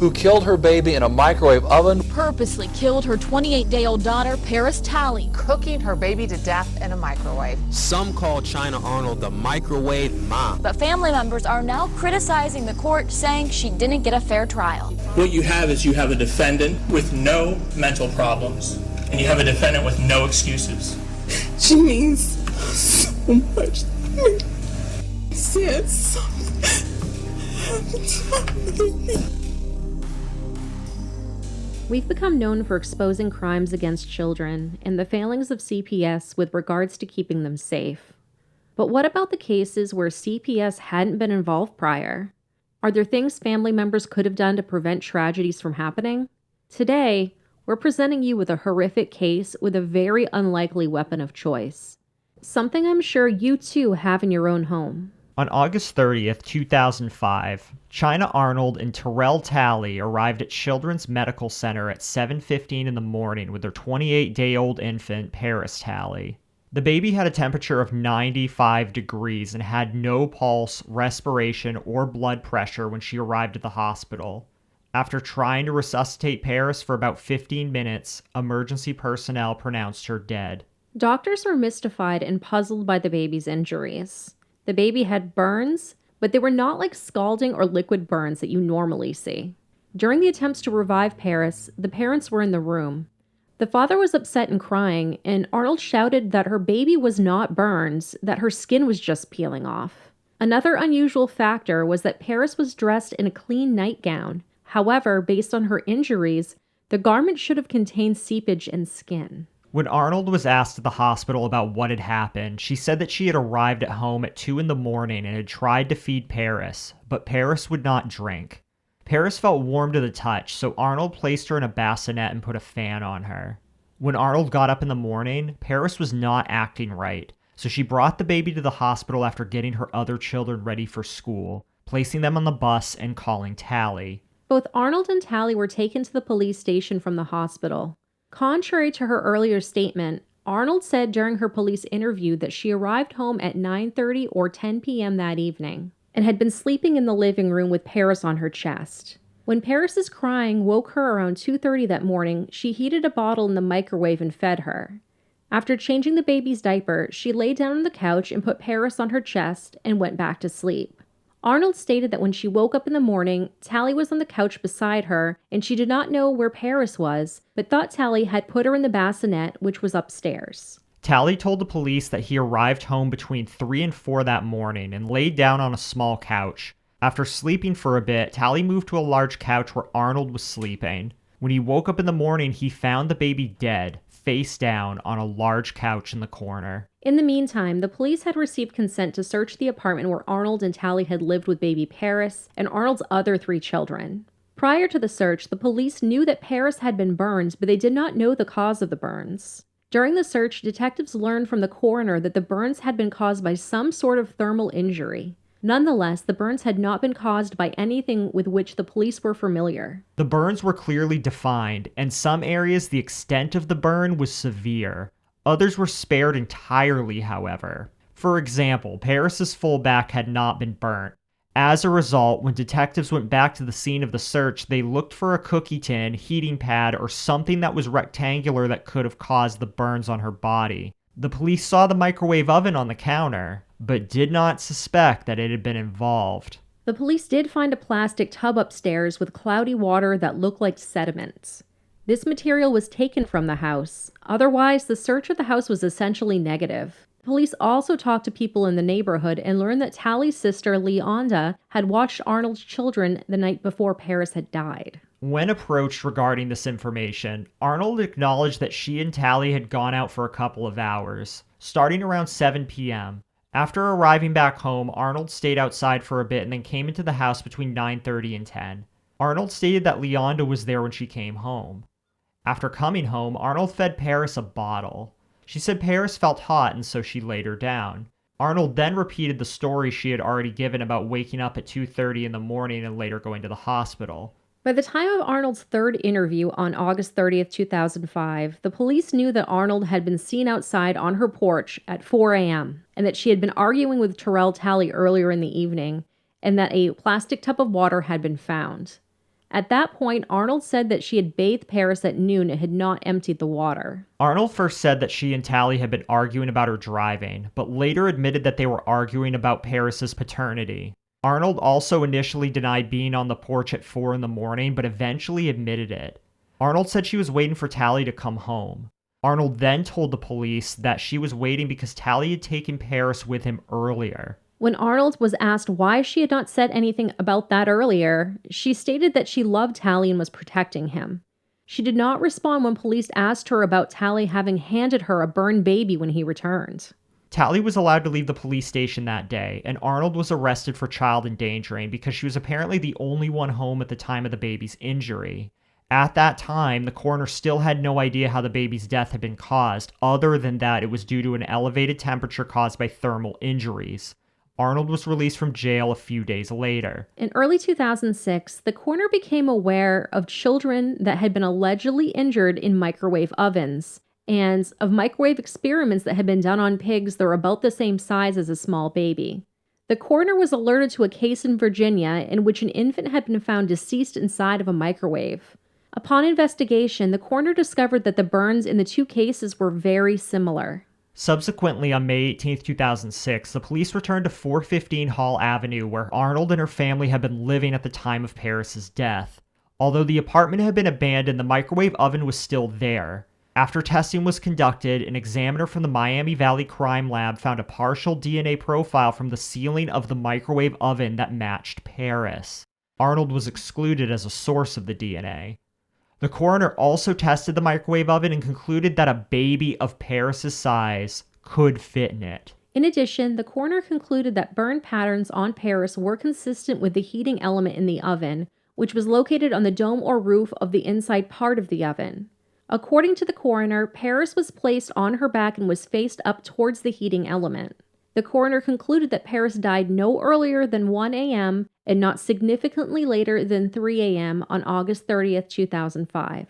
who killed her baby in a microwave oven. Purposely killed her 28-day-old daughter, Paris Talley, cooking her baby to death in a microwave. Some call China Arnold the microwave mom. But family members are now criticizing the court, saying she didn't get a fair trial. What you have is you have a defendant with no mental problems, and you have a defendant with no excuses. She means so much to me. Said something happened to my baby. We've become known for exposing crimes against children and the failings of CPS with regards to keeping them safe. But what about the cases where CPS hadn't been involved prior? Are there things family members could have done to prevent tragedies from happening? Today, we're presenting you with a horrific case with a very unlikely weapon of choice. Something I'm sure you too have in your own home. On August 30th, 2005, China Arnold and Talley arrived at Children's Medical Center at 7:15 in the morning with their 28-day-old infant, Paris Talley. The baby had a temperature of 95 degrees and had no pulse, respiration, or blood pressure when she arrived at the hospital. After trying to resuscitate Paris for about 15 minutes, emergency personnel pronounced her dead. Doctors were mystified and puzzled by the baby's injuries. The baby had burns, but they were not like scalding or liquid burns that you normally see. During the attempts to revive Paris, the parents were in the room. The father was upset and crying, and Arnold shouted that her baby was not burns, that her skin was just peeling off. Another unusual factor was that Paris was dressed in a clean nightgown. However, based on her injuries, the garment should have contained seepage and skin. When Arnold was asked at the hospital about what had happened, she said that she had arrived at home at 2 in the morning and had tried to feed Paris, but Paris would not drink. Paris felt warm to the touch, so Arnold placed her in a bassinet and put a fan on her. When Arnold got up in the morning, Paris was not acting right, so she brought the baby to the hospital after getting her other children ready for school, placing them on the bus and calling Talley. Both Arnold and Talley were taken to the police station from the hospital. Contrary to her earlier statement, Arnold said during her police interview that she arrived home at 9:30 or 10 p.m. that evening and had been sleeping in the living room with Paris on her chest. When Paris's crying woke her around 2:30 that morning, she heated a bottle in the microwave and fed her. After changing the baby's diaper, she lay down on the couch and put Paris on her chest and went back to sleep. Arnold stated that when she woke up in the morning, Talley was on the couch beside her, and she did not know where Paris was, but thought Talley had put her in the bassinet, which was upstairs. Talley told the police that he arrived home between 3 and 4 that morning and laid down on a small couch. After sleeping for a bit, Talley moved to a large couch where Arnold was sleeping. When he woke up in the morning, he found the baby dead, face down, on a large couch in the corner. In the meantime, the police had received consent to search the apartment where Arnold and Talley had lived with baby Paris and Arnold's other 3 children. Prior to the search, the police knew that Paris had been burned, but they did not know the cause of the burns. During the search, detectives learned from the coroner that the burns had been caused by some sort of thermal injury. Nonetheless, the burns had not been caused by anything with which the police were familiar. The burns were clearly defined, and some areas the extent of the burn was severe. Others were spared entirely, however. For example, Paris's full back had not been burnt. As a result, when detectives went back to the scene of the search, they looked for a cookie tin, heating pad, or something that was rectangular that could have caused the burns on her body. The police saw the microwave oven on the counter, but did not suspect that it had been involved. The police did find a plastic tub upstairs with cloudy water that looked like sediment. This material was taken from the house. Otherwise, the search of the house was essentially negative. Police also talked to people in the neighborhood and learned that Talley's sister, Leonda, had watched Arnold's children the night before Paris had died. When approached regarding this information, Arnold acknowledged that she and Talley had gone out for a couple of hours, starting around 7 p.m. After arriving back home, Arnold stayed outside for a bit and then came into the house between 9:30 and 10. Arnold stated that Leonda was there when she came home. After coming home, Arnold fed Paris a bottle. She said Paris felt hot and so she laid her down. Arnold then repeated the story she had already given about waking up at 2:30 in the morning and later going to the hospital. By the time of Arnold's third interview on August 30th, 2005, the police knew that Arnold had been seen outside on her porch at 4 a.m. and that she had been arguing with Talley earlier in the evening and that a plastic tub of water had been found. At that point, Arnold said that she had bathed Paris at noon and had not emptied the water. Arnold first said that she and Talley had been arguing about her driving, but later admitted that they were arguing about Paris's paternity. Arnold also initially denied being on the porch at 4 in the morning, but eventually admitted it. Arnold said she was waiting for Talley to come home. Arnold then told the police that she was waiting because Talley had taken Paris with him earlier. When Arnold was asked why she had not said anything about that earlier, she stated that she loved Talley and was protecting him. She did not respond when police asked her about Talley having handed her a burned baby when he returned. Talley was allowed to leave the police station that day, and Arnold was arrested for child endangering because she was apparently the only one home at the time of the baby's injury. At that time, the coroner still had no idea how the baby's death had been caused, other than that it was due to an elevated temperature caused by thermal injuries. Arnold was released from jail a few days later. In early 2006, the coroner became aware of children that had been allegedly injured in microwave ovens, and of microwave experiments that had been done on pigs that were about the same size as a small baby. The coroner was alerted to a case in Virginia in which an infant had been found deceased inside of a microwave. Upon investigation, the coroner discovered that the burns in the two cases were very similar. Subsequently, on May 18, 2006, the police returned to 415 Hall Avenue, where Arnold and her family had been living at the time of Paris's death. Although the apartment had been abandoned, the microwave oven was still there. After testing was conducted, an examiner from the Miami Valley Crime Lab found a partial DNA profile from the ceiling of the microwave oven that matched Paris. Arnold was excluded as a source of the DNA. The coroner also tested the microwave oven and concluded that a baby of Paris's size could fit in it. In addition, the coroner concluded that burn patterns on Paris were consistent with the heating element in the oven, which was located on the dome or roof of the inside part of the oven. According to the coroner, Paris was placed on her back and was faced up towards the heating element. The coroner concluded that Paris died no earlier than 1 a.m. and not significantly later than 3 a.m. on August 30th, 2005.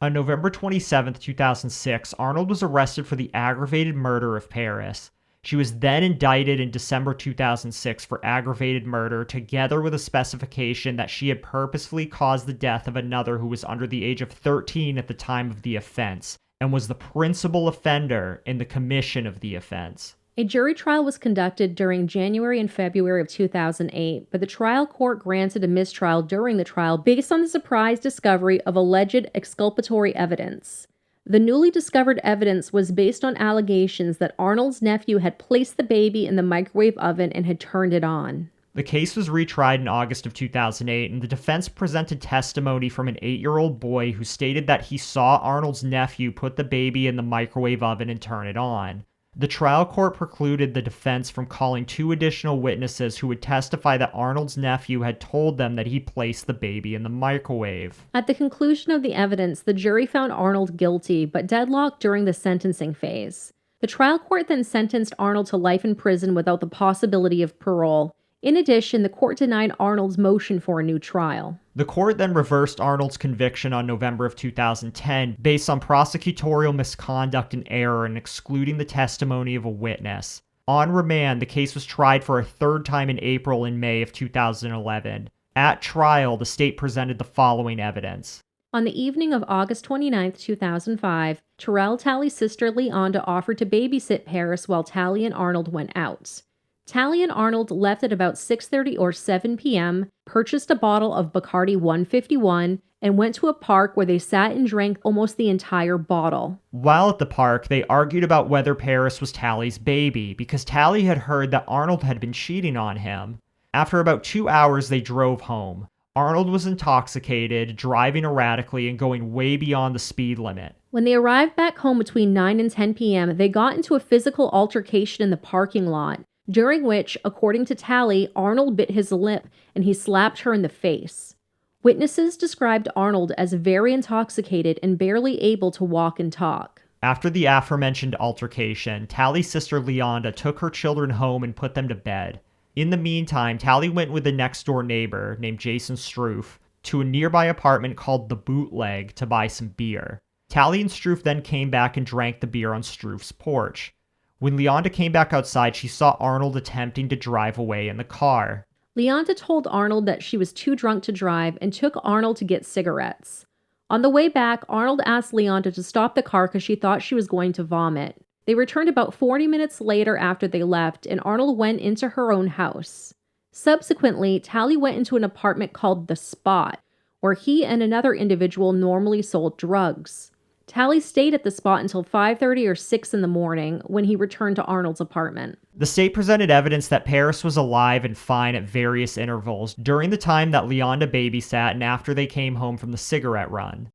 On November 27, 2006, Arnold was arrested for the aggravated murder of Paris. She was then indicted in December 2006 for aggravated murder, together with a specification that she had purposefully caused the death of another who was under the age of 13 at the time of the offense, and was the principal offender in the commission of the offense. A jury trial was conducted during January and February of 2008, but the trial court granted a mistrial during the trial based on the surprise discovery of alleged exculpatory evidence. The newly discovered evidence was based on allegations that Arnold's nephew had placed the baby in the microwave oven and had turned it on. The case was retried in August of 2008, and the defense presented testimony from an 8-year-old boy who stated that he saw Arnold's nephew put the baby in the microwave oven and turn it on. The trial court precluded the defense from calling 2 additional witnesses who would testify that Arnold's nephew had told them that he placed the baby in the microwave. At the conclusion of the evidence, the jury found Arnold guilty, but deadlocked during the sentencing phase. The trial court then sentenced Arnold to life in prison without the possibility of parole. In addition, the court denied Arnold's motion for a new trial. The court then reversed Arnold's conviction on November of 2010 based on prosecutorial misconduct and error in excluding the testimony of a witness. On remand, the case was tried for a third time in April and May of 2011. At trial, the state presented the following evidence. On the evening of August 29, 2005, Talley's sister Leonda offered to babysit Paris while Talley and Arnold went out. Talley and Arnold left at about 6:30 or 7 p.m., purchased a bottle of Bacardi 151, and went to a park where they sat and drank almost the entire bottle. While at the park, they argued about whether Paris was Talley's baby, because Talley had heard that Arnold had been cheating on him. After about 2 hours, they drove home. Arnold was intoxicated, driving erratically, and going way beyond the speed limit. When they arrived back home between 9 and 10 p.m., they got into a physical altercation in the parking lot, during which, according to Talley, Arnold bit his lip and he slapped her in the face. Witnesses described Arnold as very intoxicated and barely able to walk and talk. After the aforementioned altercation, Talley's sister Leonda took her children home and put them to bed. In the meantime, Talley went with a next-door neighbor named Jason Struff to a nearby apartment called The Bootleg to buy some beer. Talley and Struff then came back and drank the beer on Struff's porch. When Leonda came back outside, she saw Arnold attempting to drive away in the car. Leonda told Arnold that she was too drunk to drive and took Arnold to get cigarettes. On the way back, Arnold asked Leonda to stop the car because she thought she was going to vomit. They returned about 40 minutes later after they left, and Arnold went into her own house. Subsequently, Talley went into an apartment called The Spot, where he and another individual normally sold drugs. Talley stayed at the spot until 5:30 or 6 in the morning when he returned to Arnold's apartment. The state presented evidence that Paris was alive and fine at various intervals during the time that Leonda babysat and after they came home from the cigarette run.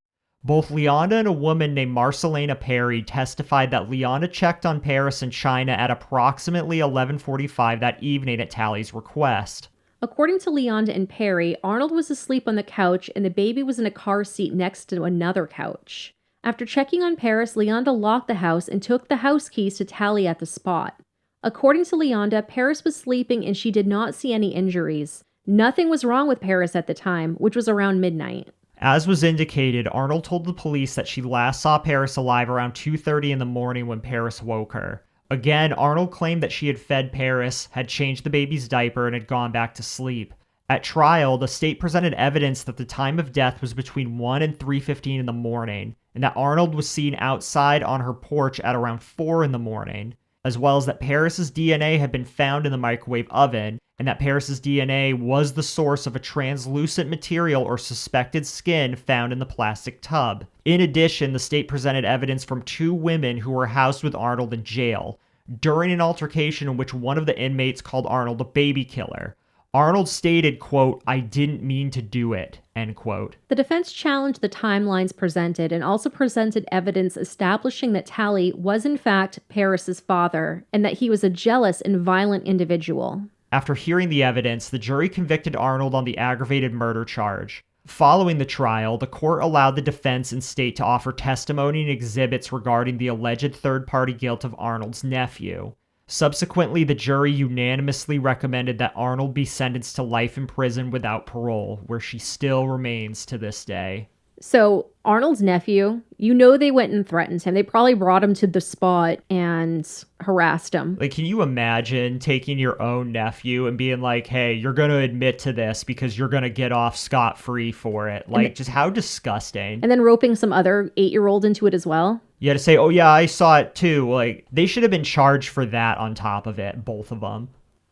Both Leonda and a woman named Marcelina Perry testified that Leonda checked on Paris and China at approximately 11:45 that evening at Talley's request. According to Leonda and Perry, Arnold was asleep on the couch and the baby was in a car seat next to another couch. After checking on Paris, Leonda locked the house and took the house keys to Talley at the spot. According to Leonda, Paris was sleeping and she did not see any injuries. Nothing was wrong with Paris at the time, which was around midnight. As was indicated, Arnold told the police that she last saw Paris alive around 2:30 in the morning when Paris woke her. Again, Arnold claimed that she had fed Paris, had changed the baby's diaper, and had gone back to sleep. At trial, the state presented evidence that the time of death was between 1 and 3:15 in the morning, and that Arnold was seen outside on her porch at around 4 in the morning, as well as that Paris's DNA had been found in the microwave oven, and that Paris's DNA was the source of a translucent material or suspected skin found in the plastic tub. In addition, the state presented evidence from 2 women who were housed with Arnold in jail during an altercation in which one of the inmates called Arnold a baby killer. Arnold stated, quote, "I didn't mean to do it," end quote. The defense challenged the timelines presented and also presented evidence establishing that Talley was in fact Paris's father and that he was a jealous and violent individual. After hearing the evidence, the jury convicted Arnold on the aggravated murder charge. Following the trial, the court allowed the defense and state to offer testimony and exhibits regarding the alleged third-party guilt of Arnold's nephew. Subsequently, the jury unanimously recommended that Arnold be sentenced to life in prison without parole, where she still remains to this day. So, Arnold's nephew, you know they went and threatened him. They probably brought him to the spot and harassed him. Like, can you imagine taking your own nephew and being like, hey, you're going to admit to this because you're going to get off scot-free for it? Like, just how disgusting. And then roping some other 8-year-old into it as well. You had to say, oh yeah, I saw it too. Like, they should have been charged for that on top of it, both of them.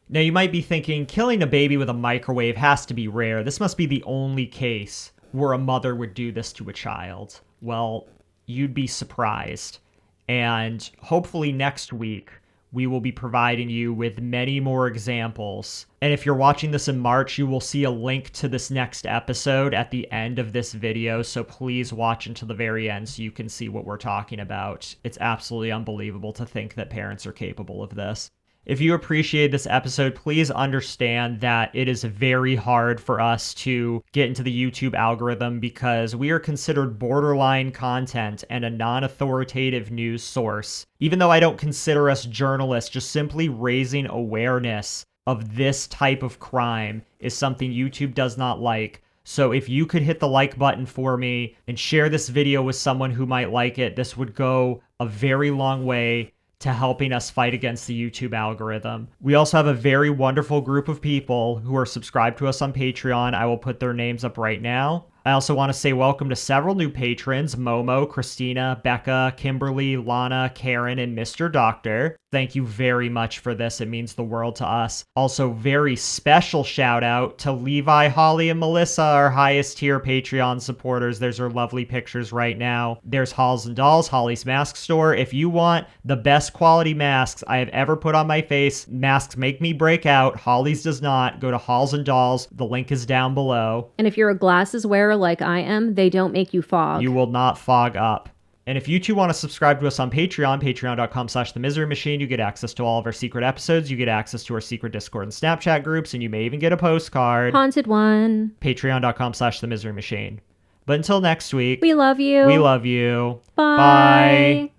Now, you might be thinking, killing a baby with a microwave has to be rare. This must be the only case where a mother would do this to a child. Well, you'd be surprised. And hopefully next week, we will be providing you with many more examples. And if you're watching this in March, you will see a link to this next episode at the end of this video. So please watch until the very end so you can see what we're talking about. It's absolutely unbelievable to think that parents are capable of this. If you appreciate this episode, please understand that it is very hard for us to get into the YouTube algorithm because we are considered borderline content and a non-authoritative news source. Even though I don't consider us journalists, just simply raising awareness of this type of crime is something YouTube does not like. So if you could hit the like button for me and share this video with someone who might like it, this would go a very long way to helping us fight against the YouTube algorithm. We also have a very wonderful group of people who are subscribed to us on Patreon. I will put their names up right now. I also want to say welcome to several new patrons: Momo, Christina, Becca, Kimberly, Lana, Karen, and Mr. Doctor. Thank you very much for this. It means the world to us. Also, very special shout out to Levi, Hollie, and Melissa, our highest tier Patreon supporters. There's our lovely pictures right now. There's Halls and Dolls, Hollie's mask store. If you want the best quality masks I have ever put on my face, masks make me break out. Hollie's does not. Go to Halls and Dolls. The link is down below. And if you're a glasses wearer like I am, they don't make you fog. You will not fog up. And if you too want to subscribe to us on Patreon, patreon.com/themiserymachine, you get access to all of our secret episodes, you get access to our secret Discord and Snapchat groups, and you may even get a postcard. Haunted one. Patreon.com/themiserymachine. But until next week, we love you. We love you. Bye. Bye.